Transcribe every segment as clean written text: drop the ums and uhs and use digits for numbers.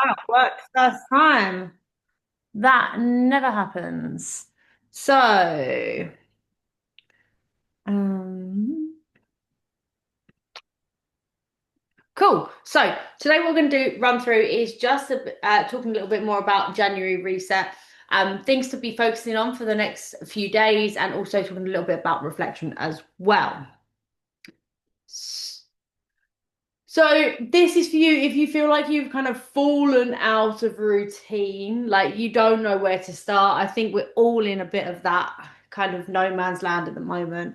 Wow, work first time. That never happens. So, um, cool. So today what we're going to do run through is just talking a little bit more about January reset, things to be focusing on for the next few days, and also talking a little bit about reflection as well. So this is for you if you feel like you've kind of fallen out of routine, like you don't know where to start. I think we're all in a bit of that kind of no man's land at the moment.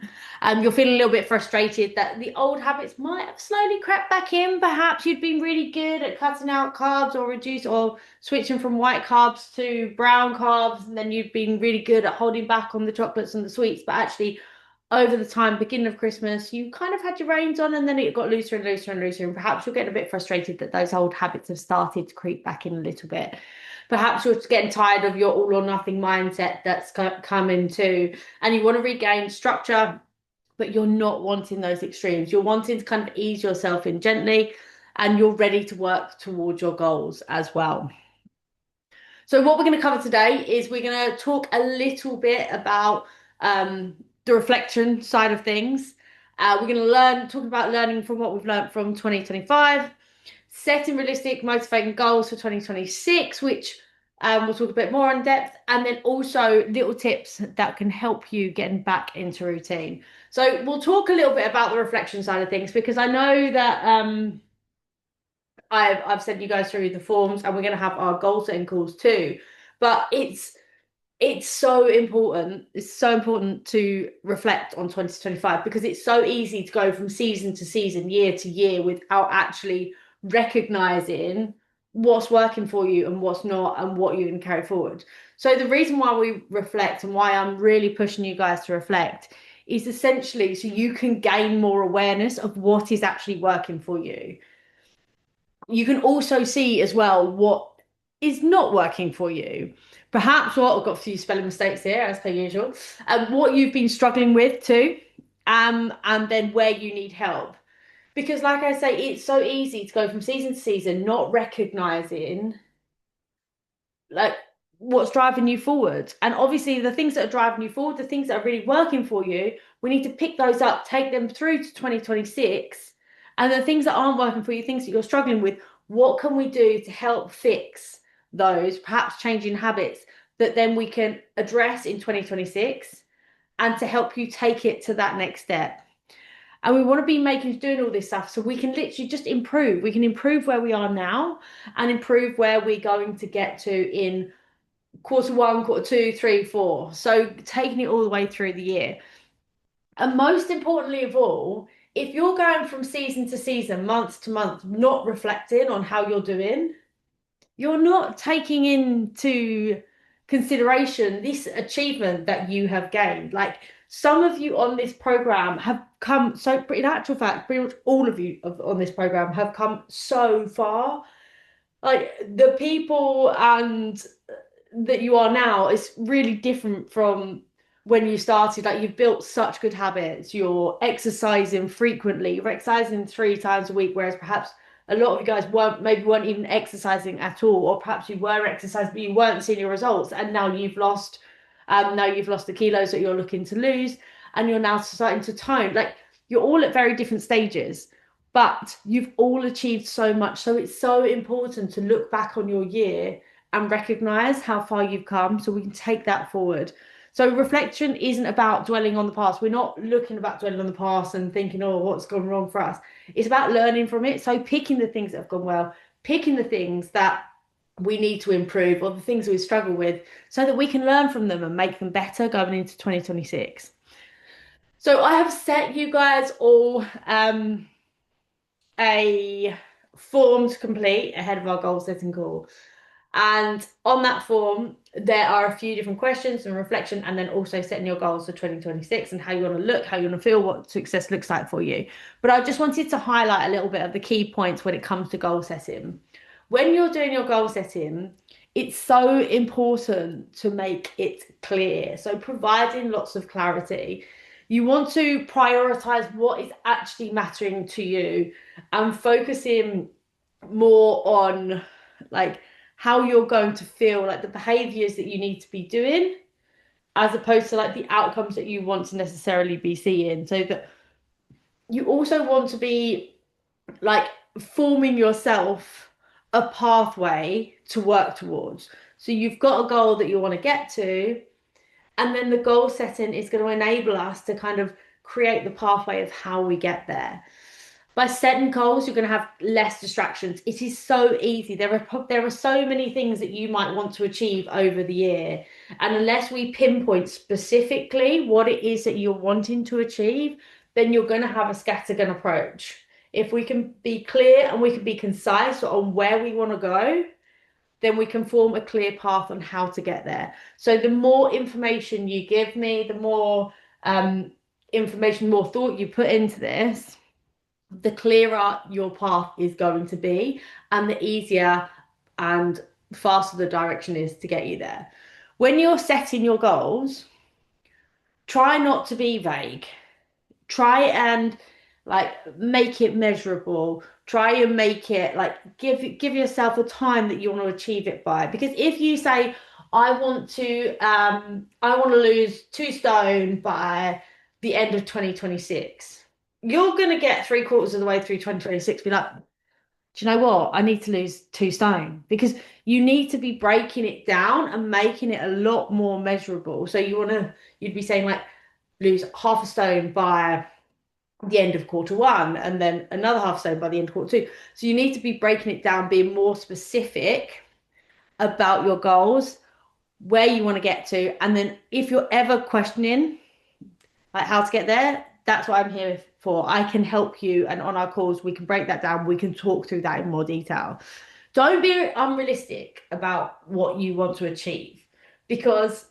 You're feeling a little bit frustrated that the old habits might have slowly crept back in. Perhaps you'd been really good at cutting out carbs or reduce or switching from white carbs to brown carbs, and then you'd been really good at holding back on the chocolates and the sweets, but actually over the time, beginning of Christmas, you kind of had your reins on and then it got looser and looser and looser. And perhaps you're getting a bit frustrated that those old habits have started to creep back in a little bit. Perhaps you're just getting tired of your all or nothing mindset that's coming too, and you want to regain structure, but you're not wanting those extremes. You're wanting to kind of ease yourself in gently, and you're ready to work towards your goals as well. So, what we're going to cover today is we're going to talk a little bit about the reflection side of things. We're going to talk about learning from what we've learned from 2025, setting realistic, motivating goals for 2026, which we'll talk a bit more in depth, and then also little tips that can help you getting back into routine. So, we'll talk a little bit about the reflection side of things because I know that. I've sent you guys through the forms and we're going to have our goal setting calls too. But it's so important. It's so important to reflect on 2025 because it's so easy to go from season to season, year to year without actually recognizing what's working for you and what's not and what you can carry forward. So the reason why we reflect and why I'm really pushing you guys to reflect is essentially so you can gain more awareness of what is actually working for you. You can also see as well what is not working for you. Perhaps what I've got a few spelling mistakes here, as per usual, and what you've been struggling with too, and then where you need help. Because, like I say, it's so easy to go from season to season, not recognizing like what's driving you forward. And obviously, the things that are driving you forward, the things that are really working for you, we need to pick those up, take them through to 2026. And the things that aren't working for you, things that you're struggling with, what can we do to help fix those, perhaps changing habits that then we can address in 2026 and to help you take it to that next step. And we want to be making doing all this stuff so we can literally just improve. We can improve where we are now and improve where we're going to get to in quarter one, quarter two, three, four. So taking it all the way through the year. And most importantly of all, if you're going from season to season, month to month, not reflecting on how you're doing, you're not taking into consideration this achievement that you have gained. Like some of you on this program have come so, in actual fact, pretty much all of you on this program have come so far. Like the people and that you are now is really different from when you started. Like you've built such good habits. You're exercising frequently. You're exercising 3 times a week, whereas perhaps a lot of you guys weren't even exercising at all, or perhaps you were exercising but you weren't seeing your results, and now you've lost the kilos that you're looking to lose, and you're now starting to tone. Like you're all at very different stages. But you've all achieved so much. So it's so important to look back on your year and recognize how far you've come so we can take that forward. So reflection isn't about dwelling on the past. We're not looking about dwelling on the past and thinking, oh, what's gone wrong for us. It's about learning from it. So picking the things that have gone well, picking the things that we need to improve or the things we struggle with so that we can learn from them and make them better going into 2026. So I have set you guys all a form to complete ahead of our goal setting call. And on that form, there are a few different questions and reflection, and then also setting your goals for 2026 and how you want to look, how you want to feel, what success looks like for you. But I just wanted to highlight a little bit of the key points when it comes to goal setting. When you're doing your goal setting, it's so important to make it clear. So, providing lots of clarity. You want to prioritize what is actually mattering to you and focusing more on like how you're going to feel, like the behaviors that you need to be doing, as opposed to like the outcomes that you want to necessarily be seeing. So that you also want to be like forming yourself a pathway to work towards. So you've got a goal that you want to get to, and then the goal setting is going to enable us to kind of create the pathway of how we get there. By setting goals, you're going to have less distractions. It is so easy. There are so many things that you might want to achieve over the year. And unless we pinpoint specifically what it is that you're wanting to achieve, then you're going to have a scattergun approach. If we can be clear and we can be concise on where we want to go, then we can form a clear path on how to get there. So the more information you give me, the more information, more thought you put into this, the clearer your path is going to be, and the easier and faster the direction is to get you there. When you're setting your goals, try not to be vague. Try and like make it measurable. Try and make it like give yourself a time that you want to achieve it by. Because if you say, I want to lose 2 stone by the end of 2026, you're gonna get 3/4 of the way through 2026, be like, do you know what? I need to lose 2 stone, because you need to be breaking it down and making it a lot more measurable. So you'd be saying like lose half a stone by the end of quarter 1, and then another half stone by the end of quarter 2. So you need to be breaking it down, being more specific about your goals, where you want to get to. And then if you're ever questioning like how to get there, that's what I'm here for. I can help you, and on our calls we can break that down. We can talk through that in more detail. Don't be unrealistic about what you want to achieve, because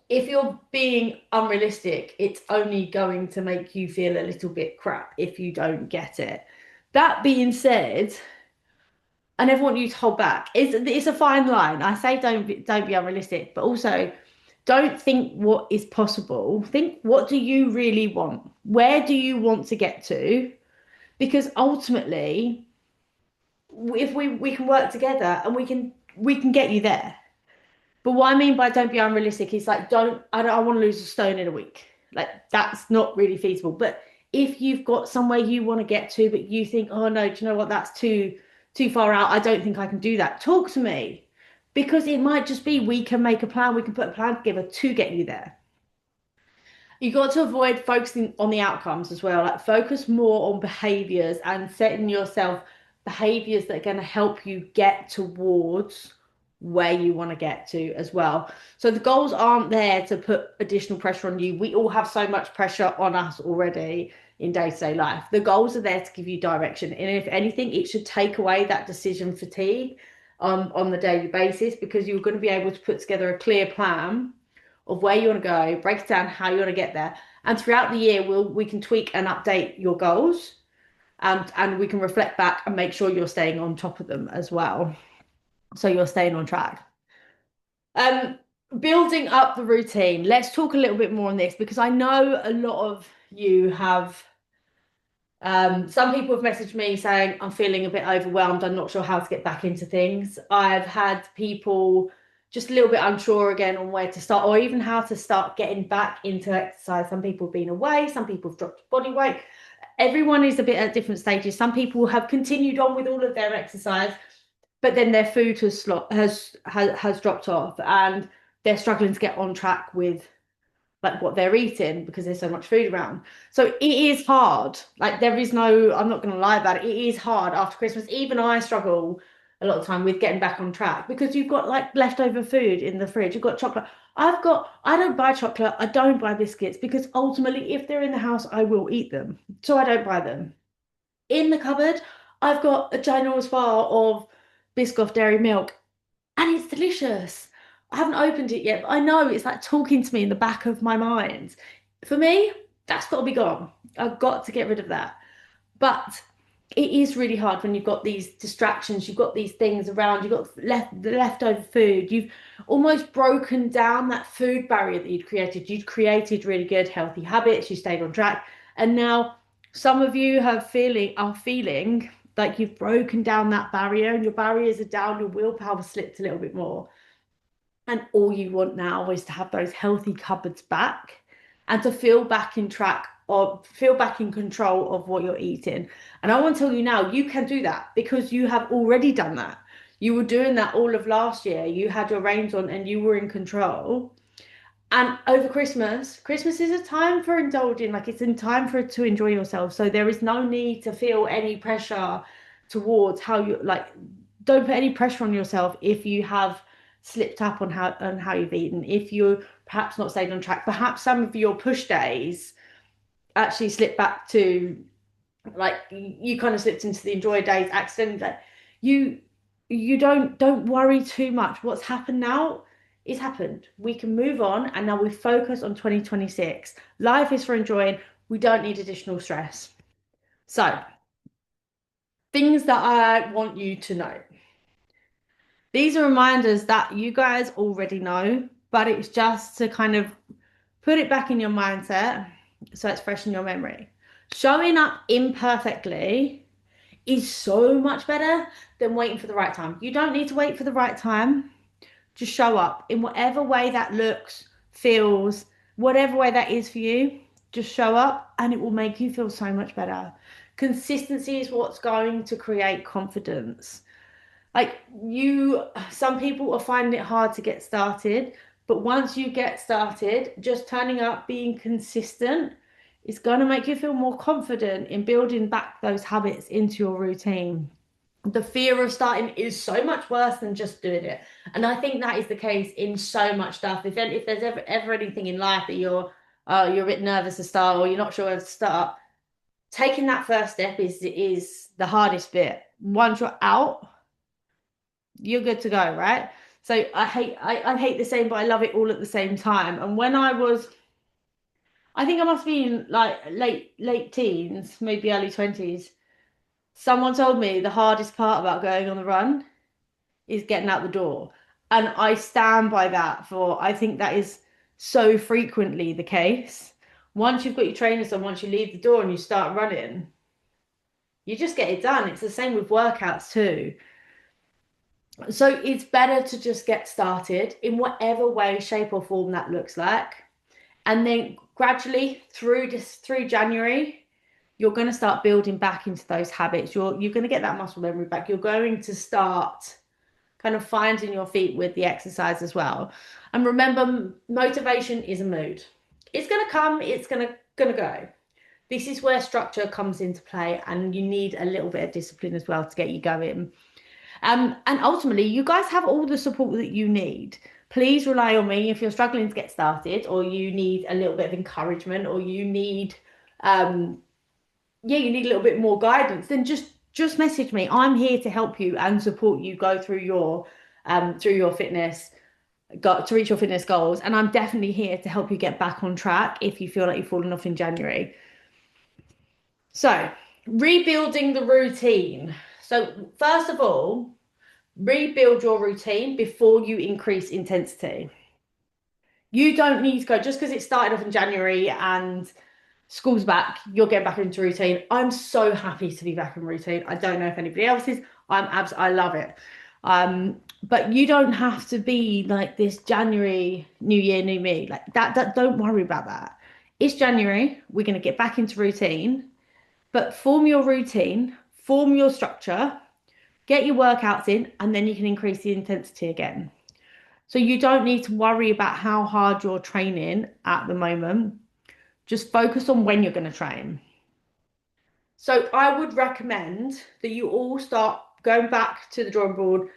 if you're being unrealistic, it's only going to make you feel a little bit crap if you don't get it. That being said, I never want you to hold back. It's a fine line. I say don't be unrealistic, but also don't think what is possible. Think, what do you really want? Where do you want to get to? Because ultimately, if we can work together, and we can get you there. But what I mean by don't be unrealistic is like I don't want to lose a stone in a week. Like that's not really feasible. But if you've got somewhere you want to get to, but you think, oh no, do you know what? That's too far out. I don't think I can do that. Talk to me. Because it might just be we can make a plan, we can put a plan together to get you there. You got to avoid focusing on the outcomes as well. Like focus more on behaviors and setting yourself behaviors that are going to help you get towards where you want to get to as well. So the goals aren't there to put additional pressure on you. We all have so much pressure on us already in day-to-day life. The goals are there to give you direction. And if anything, it should take away that decision fatigue on the daily basis, because you're going to be able to put together a clear plan of where you want to go, break it down how you want to get there. And throughout the year, we can tweak and update your goals, and we can reflect back and make sure you're staying on top of them as well. So you're staying on track. Building up the routine. Let's talk a little bit more on this, because I know a lot of you have some people have messaged me saying, I'm feeling a bit overwhelmed. I'm not sure how to get back into things. I've had people just a little bit unsure again on where to start, or even how to start getting back into exercise. Some people have been away, some people have dropped body weight. Everyone is a bit at different stages. Some people have continued on with all of their exercise, but then their food has dropped off, and they're struggling to get on track with like what they're eating because there's so much food around. So it is hard. Like there is no, I'm not going to lie about it. It is hard after Christmas. Even I struggle a lot of time with getting back on track, because you've got like leftover food in the fridge. You've got chocolate. I don't buy chocolate. I don't buy biscuits, because ultimately if they're in the house, I will eat them. So I don't buy them. In the cupboard, I've got a ginormous bar of Biscoff dairy milk, and it's delicious. I haven't opened it yet, but I know it's like talking to me in the back of my mind. For me, that's got to be gone. I've got to get rid of that. But it is really hard when you've got these distractions, you've got these things around, you've got the leftover food, you've almost broken down that food barrier that you'd created. You'd created really good, healthy habits, you stayed on track, and now some of you are feeling like you've broken down that barrier and your barriers are down, your willpower slipped a little bit more. And all you want now is to have those healthy cupboards back and to feel back in track or feel back in control of what you're eating. And I want to tell you now, you can do that because you have already done that. You were doing that all of last year. You had your reins on and you were in control. And over Christmas, Christmas is a time for indulging, like it's in time for to enjoy yourself. So there is no need to feel any pressure towards how you like, don't put any pressure on yourself if you have slipped up on how you've eaten, if you're perhaps not stayed on track. Perhaps some of your push days actually slip back to like you kind of slipped into the enjoy days accidentally. You you don't worry too much. What's happened now is happened. We can move on and now we focus on 2026. Life is for enjoying. We don't need additional stress. So, things that I want you to know. These are reminders that you guys already know, but it's just to kind of put it back in your mindset so it's fresh in your memory. Showing up imperfectly is so much better than waiting for the right time. You don't need to wait for the right time. Just show up in whatever way that looks, feels, whatever way that is for you. Just show up and it will make you feel so much better. Consistency is what's going to create confidence. Like some people are finding it hard to get started, but once you get started, just turning up, being consistent is going to make you feel more confident in building back those habits into your routine. The fear of starting is so much worse than just doing it. And I think that is the case in so much stuff. If there's ever anything in life that you're a bit nervous to start or you're not sure where to start, taking that first step is the hardest bit. Once you're out, you're good to go, right? So I hate the same, but I love it all at the same time. And when I think I must be in like late teens, maybe early 20s. Someone told me the hardest part about going on the run is getting out the door. And I stand by that for I think that is so frequently the case. Once you've got your trainers on, once you leave the door and you start running, you just get it done. It's the same with workouts too. So it's better to just get started in whatever way, shape, or form that looks like. And then gradually through January, you're going to start building back into those habits. You're going to get that muscle memory back. You're going to start kind of finding your feet with the exercise as well. And remember, motivation is a mood. It's going to come, it's going to go. This is where structure comes into play, and you need a little bit of discipline as well to get you going. And ultimately, you guys have all the support that you need. Please rely on me if you're struggling to get started, or you need a little bit of encouragement, or you need, you need a little bit more guidance. Then just message me. I'm here to help you and support you go through your fitness, got to reach your fitness goals. And I'm definitely here to help you get back on track if you feel like you've fallen off in January. So, rebuilding the routine. So, first of all, rebuild your routine before you increase intensity. You don't need to go just because it started off in January and school's back, you're getting back into routine. I'm so happy to be back in routine. I don't know if anybody else is. I love it. But you don't have to be like this January, new year, new me. Like that don't worry about that. It's January, we're going to get back into routine, but form your routine, form your structure, get your workouts in, and then you can increase the intensity again. So you don't need to worry about how hard you're training at the moment. Just focus on when you're going to train. So I would recommend that you all start going back to the drawing board,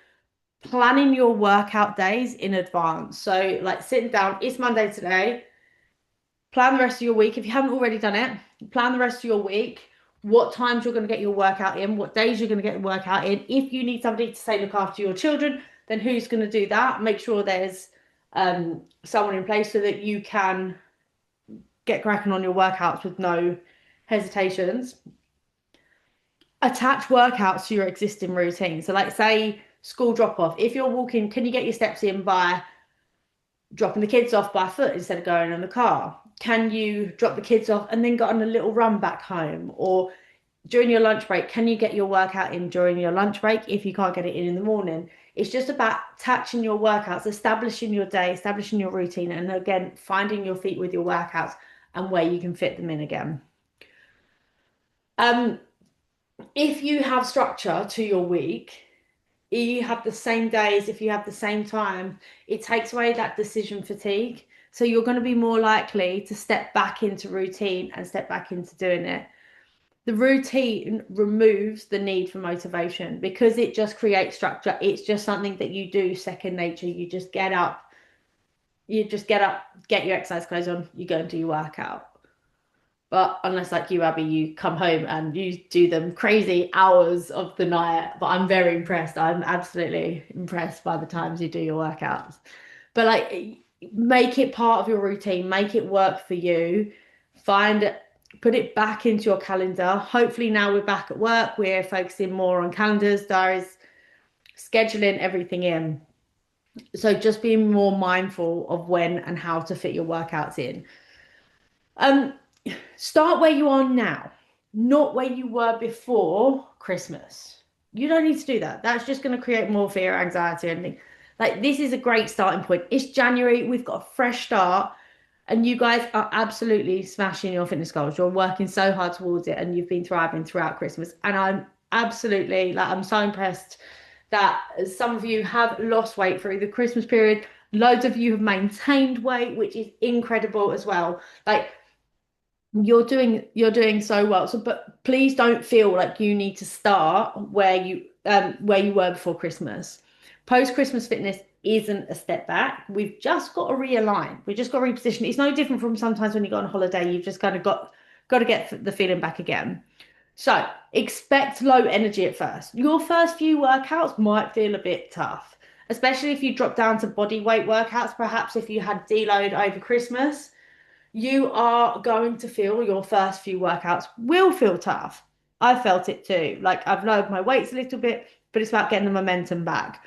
planning your workout days in advance. So like sitting down, it's Monday today, plan the rest of your week. If you haven't already done it, plan the rest of your week, what times you're going to get your workout in, what days you're going to get the workout in. If you need somebody to say look after your children, then who's going to do that? Make sure there's someone in place so that you can get cracking on your workouts with no hesitations. Attach workouts to your existing routine. So like say school drop off. If you're walking, can you get your steps in by dropping the kids off by foot instead of going in the car? Can you drop the kids off and then go on a little run back home? Or during your lunch break, can you get your workout in during your lunch break if you can't get it in the morning? It's just about attaching your workouts, establishing your day, establishing your routine, and again, finding your feet with your workouts and where you can fit them in again. Um, if you have structure to your week, you have the same days, if you have the same time, it takes away that decision fatigue. So you're going to be more likely to step back into routine and step back into doing it. The routine removes the need for motivation because it just creates structure. It's just something that you do second nature. You just get up, get your exercise clothes on, you go and do your workout. But unless like you, Abby, you come home and you do them crazy hours of the night. But I'm very impressed. I'm absolutely impressed by the times you do your workouts. But like make it part of your routine, make it work for you. Find Put it back into your calendar. Hopefully now we're back at work, we're focusing more on calendars, diaries, scheduling everything in. So just being more mindful of when and how to fit your workouts in. Um, Start where you are now, not where you were before Christmas. You don't need to do that. That's just going to create more fear, anxiety, and anything. Like this is a great starting point. It's January, we've got a fresh start, and you guys are absolutely smashing your fitness goals. You're working so hard towards it, and you've been thriving throughout Christmas. And I'm absolutely like I'm so impressed that some of you have lost weight through the Christmas period. Loads of you have maintained weight, which is incredible as well. Like you're doing so well. So, but please don't feel like you need to start where you were before Christmas. Post-Christmas fitness isn't a step back. We've just got to realign. We've just got to reposition. It's no different from sometimes when you go on holiday, you've just kind of got to get the feeling back again. So expect low energy at first. Your first few workouts might feel a bit tough, especially if you drop down to body weight workouts, perhaps if you had deload over Christmas you are going to feel your first few workouts will feel tough. I felt it too. Like I've lowered my weights a little bit, but it's about getting the momentum back.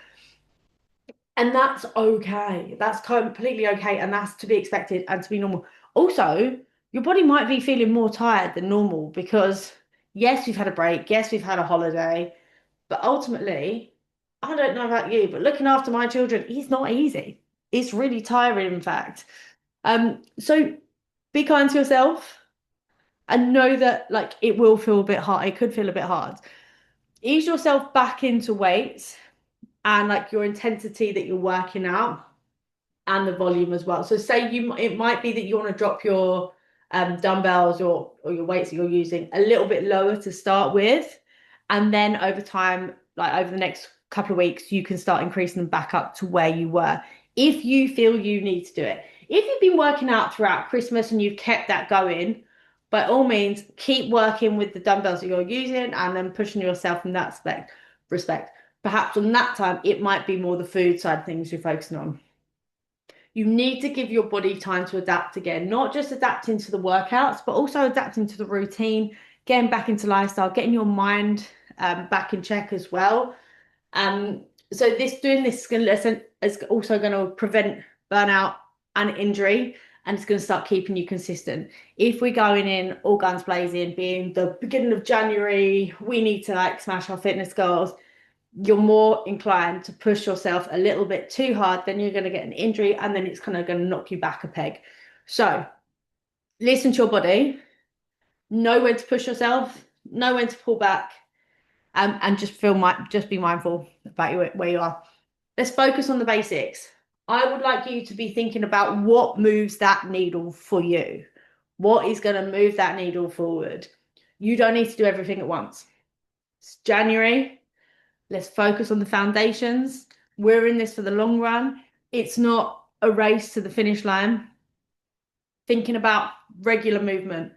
And that's okay. That's completely okay. And that's to be expected and to be normal. Also, your body might be feeling more tired than normal because, yes, we've had a break. Yes, we've had a holiday. But ultimately, I don't know about you, but looking after my children is not easy. It's really tiring, in fact. So be kind to yourself and know that like it will feel a bit hard. It could feel a bit hard. Ease yourself back into weights and like your intensity that you're working out and the volume as well. So say it might be that you want to drop your dumbbells or your weights that you're using a little bit lower to start with, and then over time, like over the next couple of weeks, you can start increasing them back up to where you were if you feel you need to do it. If you've been working out throughout Christmas and you've kept that going, by all means, keep working with the dumbbells that you're using and then pushing yourself in that respect. Perhaps on that time, it might be more the food side of things you're focusing on. You need to give your body time to adapt again, not just adapting to the workouts, but also adapting to the routine, getting back into lifestyle, getting your mind back in check as well. Um, so doing this is also going to prevent burnout and injury, and it's going to start keeping you consistent. If we're going in all guns blazing, being the beginning of January, we need to like smash our fitness goals you're more inclined to push yourself a little bit too hard, then you're going to get an injury and then it's kind of going to knock you back a peg. So listen to your body, know when to push yourself, know when to pull back, and just be mindful about where you are. Let's focus on the basics. I would like you to be thinking about what moves that needle for you. What is going to move that needle forward? You don't need to do everything at once. It's January. Let's focus on the foundations. We're in this for the long run. It's not a race to the finish line. Thinking about regular movement.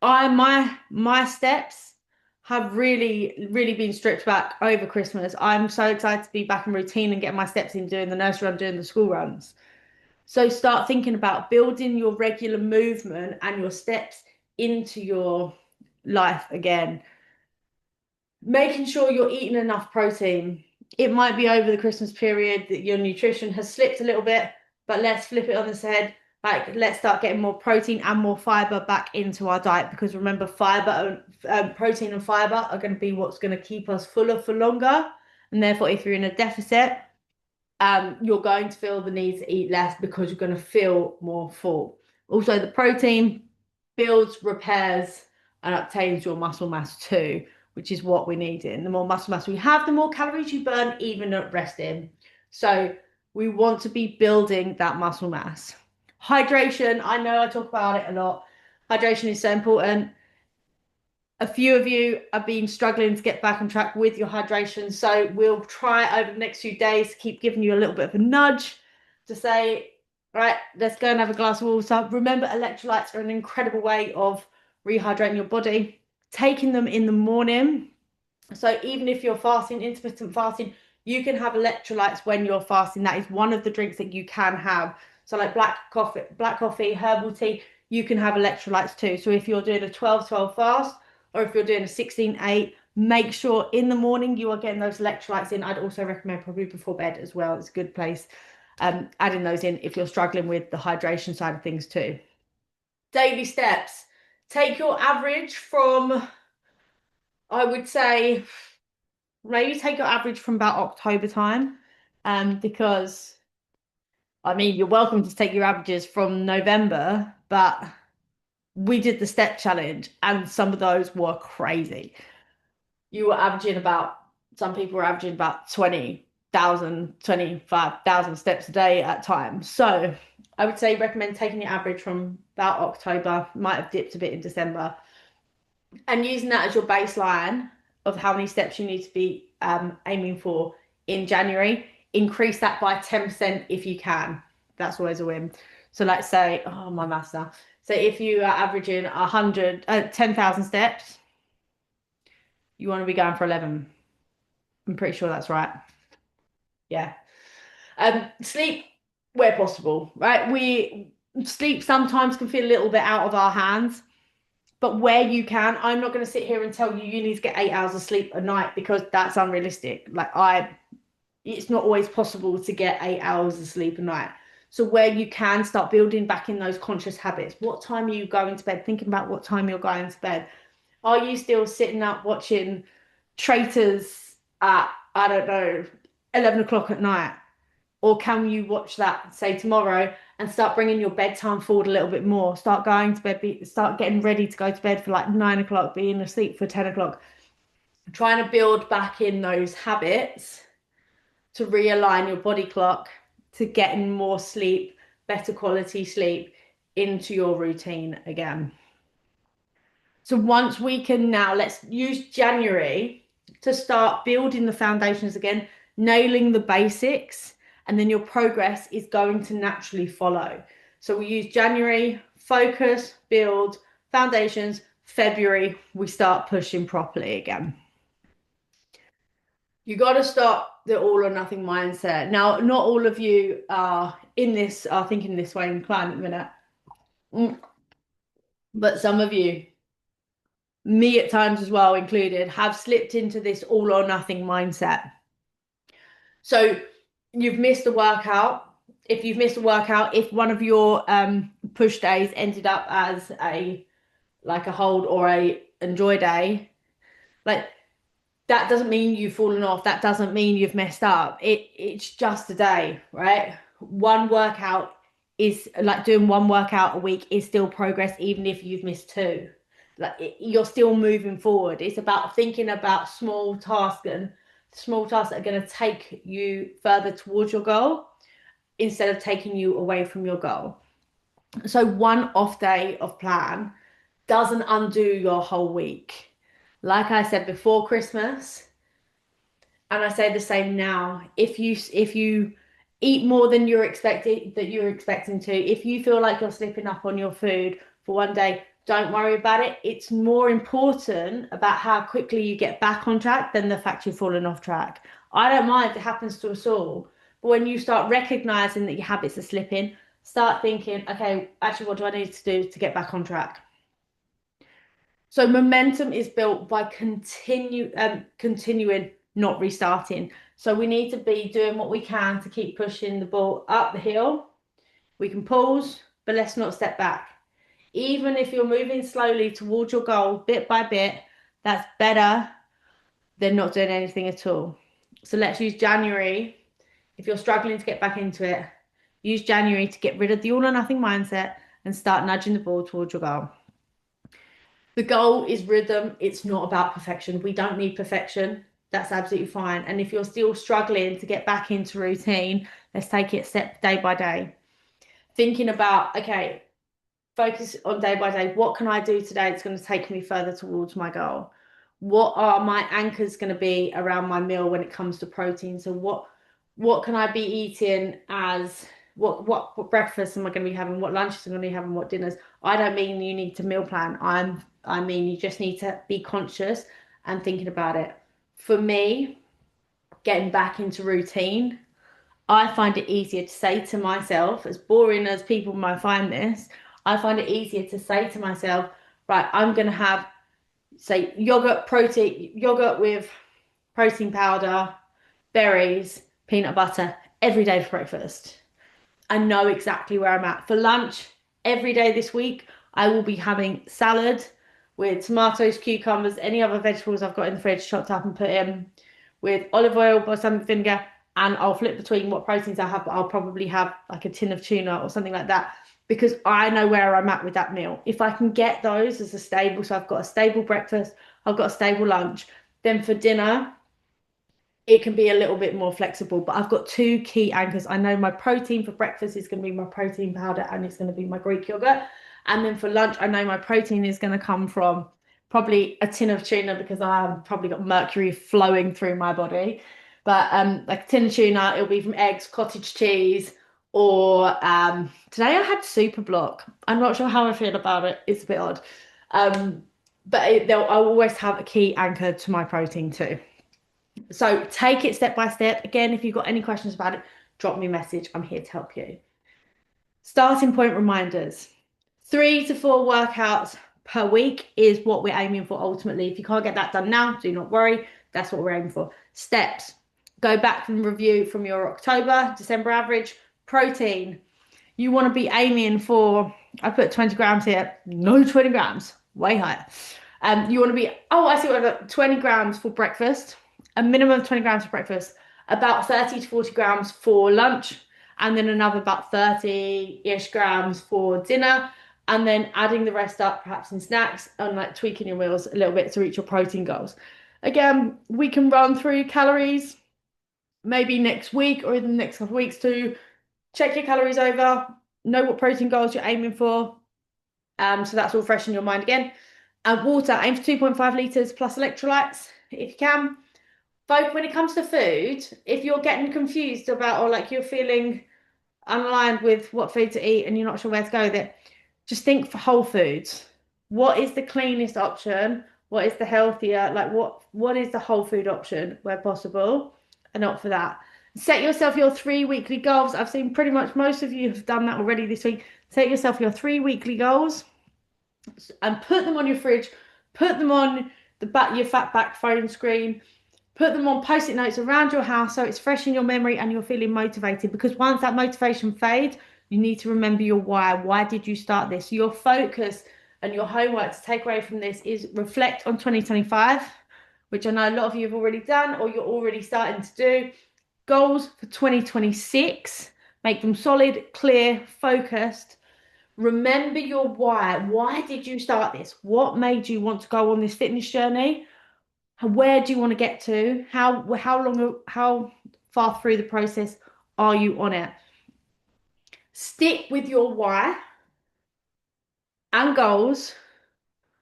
My steps have really been stripped back over Christmas. I'm so excited to be back in routine and get my steps in doing the nursery run, doing the school runs. So start thinking about building your regular movement and your steps into your life again making sure you're eating enough protein. It might be over the Christmas period that your nutrition has slipped a little bit, but let's flip it on its head. Like, let's start getting more protein and more fiber back into our diet because remember, protein and fiber are going to be what's going to keep us fuller for longer. And therefore, if you're in a deficit, you're going to feel the need to eat less because you're going to feel more full. Also, the protein builds, repairs, and obtains your muscle mass too, which is what we need in. The more muscle mass we have, the more calories you burn, even at resting. So we want to be building that muscle mass. Hydration, I know I talk about it a lot. Hydration is so important. A few of you have been struggling to get back on track with your hydration, so we'll try over the next few days to keep giving you a little bit of a nudge to say, right, let's go and have a glass of water. Remember, electrolytes are an incredible way of rehydrating your body. Taking them in the morning. So even if you're fasting, intermittent fasting, you can have electrolytes when you're fasting. That is one of the drinks that you can have. So like black coffee, herbal tea, you can have electrolytes too. So if you're doing a 12-12 fast, or if you're doing a 16-8, make sure in the morning you are getting those electrolytes in. I'd also recommend probably before bed as well. It's a good place. Adding those in if you're struggling with the hydration side of things too. Daily steps. Take your average from, I would say, maybe take your average from about October time. Because I mean, you're welcome to take your averages from November, but we did the step challenge and some of those were crazy. You were averaging about, some people were averaging about 20,000, 25,000 steps a day at times. So I would say recommend taking your average from about October, might have dipped a bit in December, and using that as your baseline of how many steps you need to be aiming for in January. Increase that by 10% if you can. That's always a win. So let's say, oh, my maths now. So if you are averaging 10,000 steps, you want to be going for 11. I'm pretty sure that's right. Yeah. Sleep where possible, right? Sleep sometimes can feel a little bit out of our hands, but where you can, I'm not going to sit here and tell you you need to get 8 hours of sleep a night because that's unrealistic. It's not always possible to get 8 hours of sleep a night. So where you can start building back in those conscious habits. What time are you going to bed? Thinking about what time you're going to bed. Are you still sitting up watching Traitors at, I don't know, 11 o'clock at night? Or can you watch that, say, tomorrow and start bringing your bedtime forward a little bit more? Start going to bed, start getting ready to go to bed for like 9 o'clock, being asleep for 10 o'clock. Trying to build back in those habits to realign your body clock to getting more sleep, better quality sleep into your routine again. So once we can now, let's use January to start building the foundations again, nailing the basics, and then your progress is going to naturally follow. So we use January, focus, build, foundations. February, we start pushing properly again. You got to stop the all or nothing mindset. Now, not all of you are thinking this way inclined at the minute. But some of you, me at times as well included, have slipped into this all or nothing mindset. So you've missed a workout. If you've missed a workout, if one of your push days ended up as a hold or a enjoy day, like that doesn't mean you've fallen off. That doesn't mean you've messed up. It's just a day, right? One workout is like doing one workout a week is still progress, even if you've missed two. You're still moving forward. It's about thinking about small tasks that are going to take you further towards your goal instead of taking you away from your goal. So one off day of plan doesn't undo your whole week. Like I said before Christmas, and I say the same now, if you eat more than you're expecting to, if you feel like you're slipping up on your food for one day, don't worry about it. It's more important about how quickly you get back on track than the fact you've fallen off track. I don't mind, it happens to us all. But when you start recognizing that your habits are slipping, start thinking, okay, actually, what do I need to do to get back on track? So momentum is built by continuing, not restarting. So we need to be doing what we can to keep pushing the ball up the hill. We can pause, but let's not step back. Even if you're moving slowly towards your goal, bit by bit, that's better than not doing anything at all. So let's use January. If you're struggling to get back into it, use January to get rid of the all or nothing mindset and start nudging the ball towards your goal. The goal is rhythm. It's not about perfection. We don't need perfection. That's absolutely fine. And if you're still struggling to get back into routine, let's take it step day by day. Thinking about, okay, focus on day by day. What can I do today that's going to take me further towards my goal? What are my anchors going to be around my meal when it comes to protein? So what can I be eating as what breakfast am I going to be having? What lunches am I going to be having? What dinners? I don't mean you need to meal plan. I mean you just need to be conscious and thinking about it. For me, getting back into routine, I find it easier to say to myself, as boring as people might find this, I find it easier to say to myself, right, I'm going to have, say, yogurt with protein powder, berries, peanut butter every day for breakfast. I know exactly where I'm at. For lunch, every day this week, I will be having salad with tomatoes, cucumbers, any other vegetables I've got in the fridge chopped up and put in with olive oil, balsamic vinegar, and I'll flip between what proteins I have, but I'll probably have like a tin of tuna or something like that because I know where I'm at with that meal. If I can get those as a stable, so I've got a stable breakfast, I've got a stable lunch, then for dinner, it can be a little bit more flexible, but I've got two key anchors. I know my protein for breakfast is going to be my protein powder and it's going to be my Greek yogurt. And then for lunch, I know my protein is going to come from probably a tin of tuna because I've probably got mercury flowing through my body. But like a tin of tuna, it'll be from eggs, cottage cheese, or today I had super block. I'm not sure how I feel about it. It's a bit odd. I'll always have a key anchor to my protein too. So take it step by step. Again, if you've got any questions about it, drop me a message. I'm here to help you. Starting point reminders. 3 to 4 workouts per week is what we're aiming for ultimately. If you can't get that done now, do not worry. That's what we're aiming for. Steps. Go back and review from your October, December average. Protein. You want to be aiming for, I put 20 grams here. No 20 grams. Way higher. You want to be, oh, I see what I've got. 20 grams for breakfast. A minimum of 20 grams for breakfast. About 30 to 40 grams for lunch. And then another about 30-ish grams for dinner. And then adding the rest up perhaps in snacks and like tweaking your meals a little bit to reach your protein goals. Again, we can run through calories maybe next week or in the next couple of weeks to check your calories over, know what protein goals you're aiming for. So that's all fresh in your mind again. And water, aim for 2.5 litres plus electrolytes if you can. Both when it comes to food, if you're getting confused about or like you're feeling unaligned with what food to eat and you're not sure where to go with it, just think for whole foods. What is the cleanest option? What is the healthier? Like what is the whole food option where possible? And opt for that. Set yourself your 3 weekly goals. I've seen pretty much most of you have done that already this week. Set yourself your 3 weekly goals and put them on your fridge. Put them on your fat back phone screen. Put them on post-it notes around your house so it's fresh in your memory and you're feeling motivated. Because once that motivation fades, you need to remember your why. Why did you start this? Your focus and your homework to take away from this is reflect on 2025, which I know a lot of you have already done or you're already starting to do. Goals for 2026, make them solid, clear, focused. Remember your why. Why did you start this? What made you want to go on this fitness journey? Where do you want to get to? How far through the process are you on it? Stick with your why and goals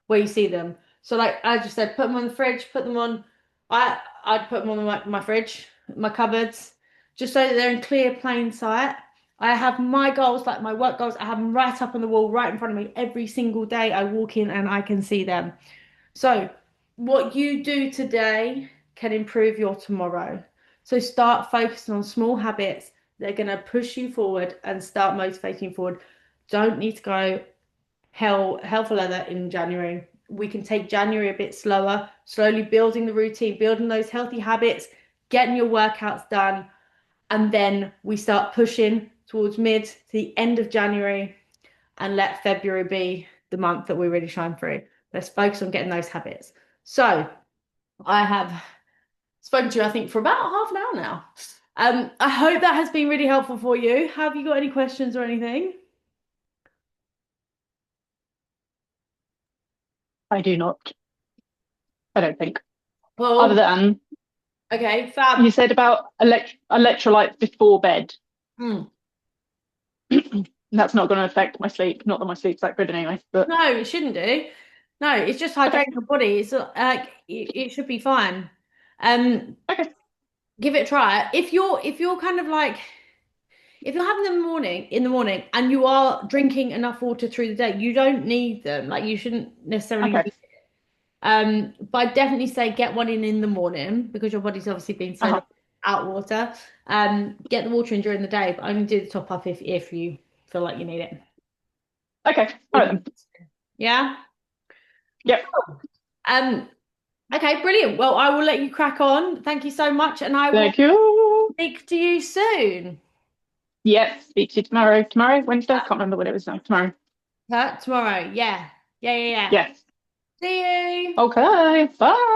where you see them. So like I just said, put them on the fridge, put them on, I'd put them on my fridge, my cupboards, just so that they're in clear, plain sight. I have my goals, like my work goals, I have them right up on the wall, right in front of me every single day. I walk in and I can see them. So what you do today can improve your tomorrow. So start focusing on small habits that are going to push you forward and start motivating you forward. Don't need to go hell for leather in January. We can take January a bit slower, slowly building the routine, building those healthy habits, getting your workouts done, and then we start pushing towards mid to the end of January. and let February be the month that we really shine through. Let's focus on getting those habits. So I have spoken to you, I think, for about half an hour now. I hope that has been really helpful for you. Have you got any questions or anything? I do not. I don't think. Other Well, than okay, fab. you said about electrolytes before bed. Hmm. That's not going to affect my sleep. Not that my sleep's that good anyway, but No, it shouldn't do. No, it's just okay. hydrating your body. It's like it should be fine. Um, Okay. give it a try. If you're kind of like if you're having them in the morning and you are drinking enough water through the day, you don't need them. Like you shouldn't necessarily Okay. need but I definitely say get one in the morning because your body's obviously been so Uh-huh. long out of water. Get the water in during the day, but only do the top up if you feel like you need it. Okay. All right then. Yeah. Yep. Um, okay, brilliant. Well, I will let you crack on. Thank you so much, and I will Thank you. speak to you soon. Yep. Speak to you tomorrow. Tomorrow, Wednesday. Can't remember when it was now. Tomorrow. Tomorrow. Yeah. Yeah, yeah, yeah. Yes. See you. Okay. Bye.